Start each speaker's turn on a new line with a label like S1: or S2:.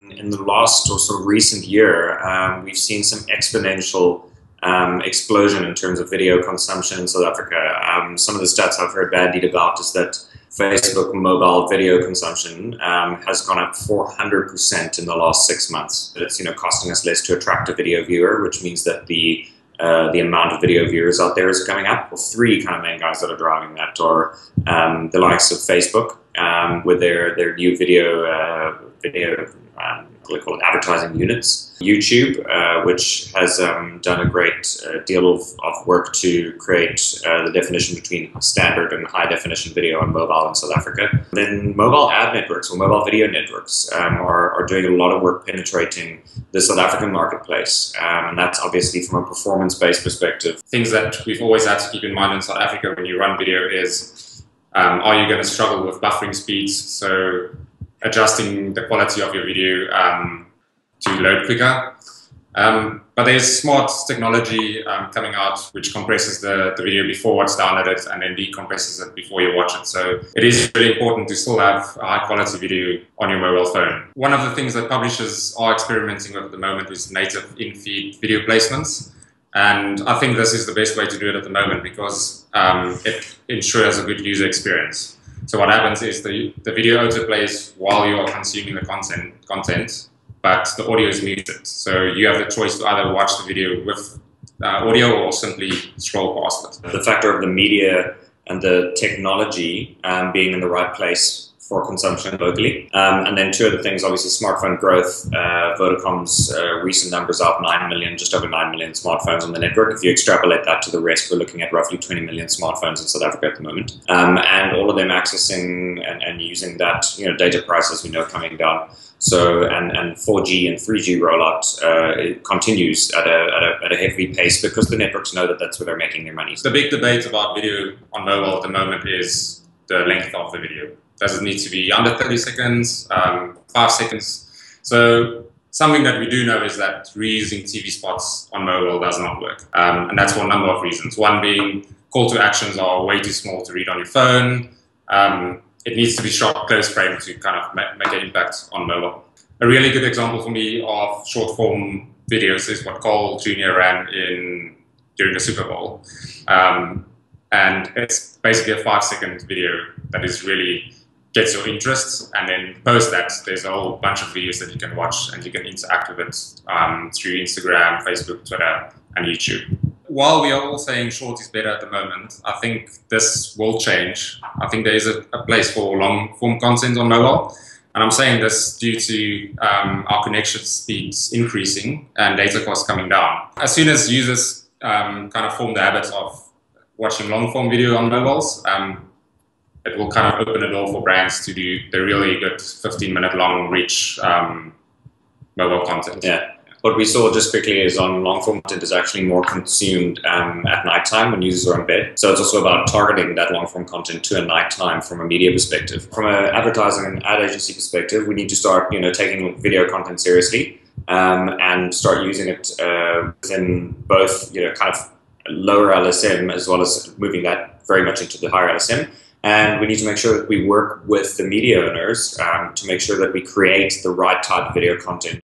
S1: In the last or sort of recent year, we've seen some exponential explosion in terms of video consumption in South Africa. Some of the stats I've heard bandied about is that Facebook mobile video consumption has gone up 400% in the last 6 months. It's costing us less to attract a video viewer, which means that the amount of video viewers out there is coming up. Well, three kind of main guys that are driving that are the likes of Facebook with their new video what we call it, advertising units. YouTube, which has done a great deal of work to create the definition between standard and high definition video on mobile in South Africa. Then mobile ad networks or mobile video networks are doing a lot of work penetrating the South African marketplace. And that's obviously from a performance-based perspective.
S2: Things that we've always had to keep in mind in South Africa when you run video is, are you going to struggle with buffering speeds? So adjusting the quality of your video to load quicker. But there's smart technology coming out which compresses the video before it's downloaded and then decompresses it before you watch it. So it is really important to still have a high quality video on your mobile phone. One of the things that publishers are experimenting with at the moment is native in-feed video placements. And I think this is the best way to do it at the moment because it ensures a good user experience. So what happens is the video autoplays while you are consuming the content, but the audio is muted. So you have the choice to either watch the video with audio or simply scroll past it.
S1: The factor of the media and the technology being in the right place for consumption locally. And then two other things, obviously smartphone growth. Vodacom's recent numbers up 9 million, just over 9 million smartphones on the network. If you extrapolate that to the rest, we're looking at roughly 20 million smartphones in South Africa at the moment. And all of them accessing and using that, data prices we know coming down. So, and 4G and 3G rollout it continues at a heavy pace because the networks know that that's where they're making their money.
S2: The big debate about video on mobile at the moment is the length of the video. Does it need to be under 30 seconds, 5 seconds? So something that we do know is that reusing TV spots on mobile does not work. And that's for a number of reasons. One being call to actions are way too small to read on your phone. It needs to be shot close frame to kind of make an impact on mobile. A really good example for me of short form videos is what Cole Jr. ran during the Super Bowl. And it's basically a 5-second video that is really gets your interest, and then post that, there's a whole bunch of videos that you can watch and you can interact with it through Instagram, Facebook, Twitter, and YouTube. While we are all saying short is better at the moment, I think this will change. I think there is a place for long-form content on mobile, and I'm saying this due to our connection speeds increasing and data costs coming down. As soon as users kind of form the habit of watching long-form video on mobiles, it will kind of open a door for brands to do the really good 15-minute long reach mobile content.
S1: Yeah. What we saw just quickly is on long-form content is actually more consumed at nighttime when users are in bed. So it's also about targeting that long-form content to a nighttime from a media perspective. From an advertising and ad agency perspective, we need to start, taking video content seriously and start using it within both, kind of lower LSM as well as moving that very much into the higher LSM. And we need to make sure that we work with the media owners to make sure that we create the right type of video content.